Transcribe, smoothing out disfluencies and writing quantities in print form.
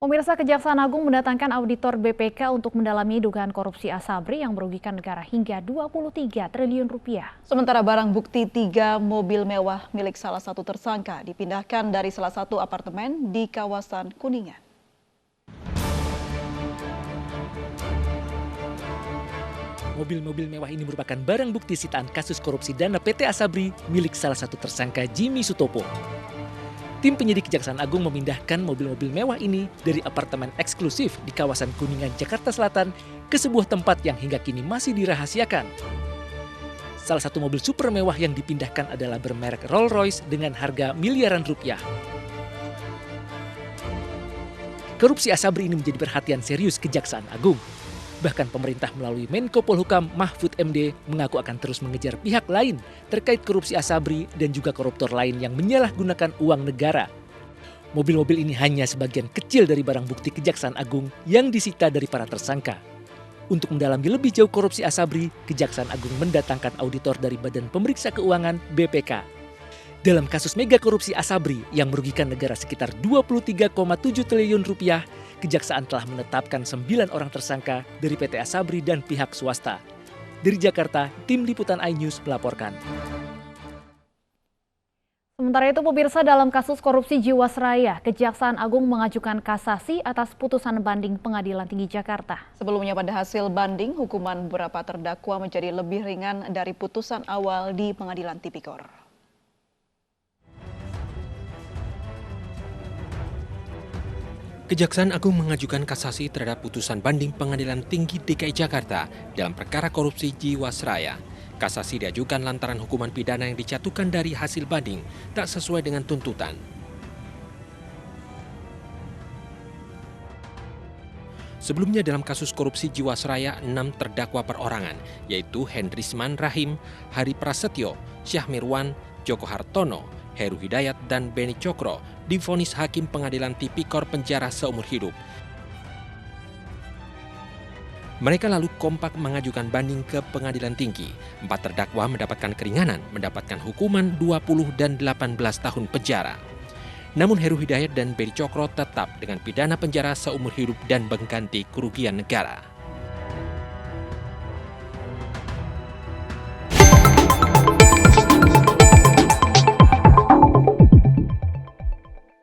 Pemirsa, Kejaksaan Agung mendatangkan auditor BPK untuk mendalami dugaan korupsi Asabri yang merugikan negara hingga 23 triliun rupiah. Sementara barang bukti 3 mobil mewah milik salah satu tersangka dipindahkan dari salah satu apartemen di kawasan Kuningan. Mobil-mobil mewah ini merupakan barang bukti sitaan kasus korupsi dana PT Asabri milik salah satu tersangka Jimmy Sutopo. Tim penyidik Kejaksaan Agung memindahkan mobil-mobil mewah ini dari apartemen eksklusif di kawasan Kuningan, Jakarta Selatan ke sebuah tempat yang hingga kini masih dirahasiakan. Salah satu mobil super mewah yang dipindahkan adalah bermerek Rolls-Royce dengan harga miliaran rupiah. Korupsi Asabri ini menjadi perhatian serius Kejaksaan Agung. Bahkan pemerintah melalui Menko Polhukam Mahfud MD mengaku akan terus mengejar pihak lain terkait korupsi Asabri dan juga koruptor lain yang menyalahgunakan uang negara. Mobil-mobil ini hanya sebagian kecil dari barang bukti Kejaksaan Agung yang disita dari para tersangka. Untuk mendalami lebih jauh korupsi Asabri, Kejaksaan Agung mendatangkan auditor dari Badan Pemeriksa Keuangan BPK. Dalam kasus mega korupsi Asabri yang merugikan negara sekitar 23,7 triliun rupiah, Kejaksaan telah menetapkan 9 orang tersangka dari PT Asabri dan pihak swasta. Dari Jakarta, Tim Liputan iNews melaporkan. Sementara itu, pemirsa, dalam kasus korupsi Jiwasraya, Kejaksaan Agung mengajukan kasasi atas putusan banding Pengadilan Tinggi Jakarta. Sebelumnya pada hasil banding, hukuman beberapa terdakwa menjadi lebih ringan dari putusan awal di Pengadilan Tipikor. Kejaksaan Agung mengajukan kasasi terhadap putusan banding Pengadilan Tinggi DKI Jakarta dalam perkara korupsi Jiwasraya. Kasasi diajukan lantaran hukuman pidana yang dijatuhkan dari hasil banding tak sesuai dengan tuntutan. Sebelumnya dalam kasus korupsi Jiwasraya, 6 terdakwa perorangan, yaitu Hendrisman Rahim, Hari Prasetyo, Syah Mirwan, Joko Hartono, Heru Hidayat, dan Beni Cokro divonis Hakim Pengadilan Tipikor penjara seumur hidup. Mereka lalu kompak mengajukan banding ke Pengadilan Tinggi. 4 terdakwa mendapatkan keringanan, mendapatkan hukuman 20 dan 18 tahun penjara. Namun Heru Hidayat dan Beni Cokro tetap dengan pidana penjara seumur hidup dan mengganti kerugian negara.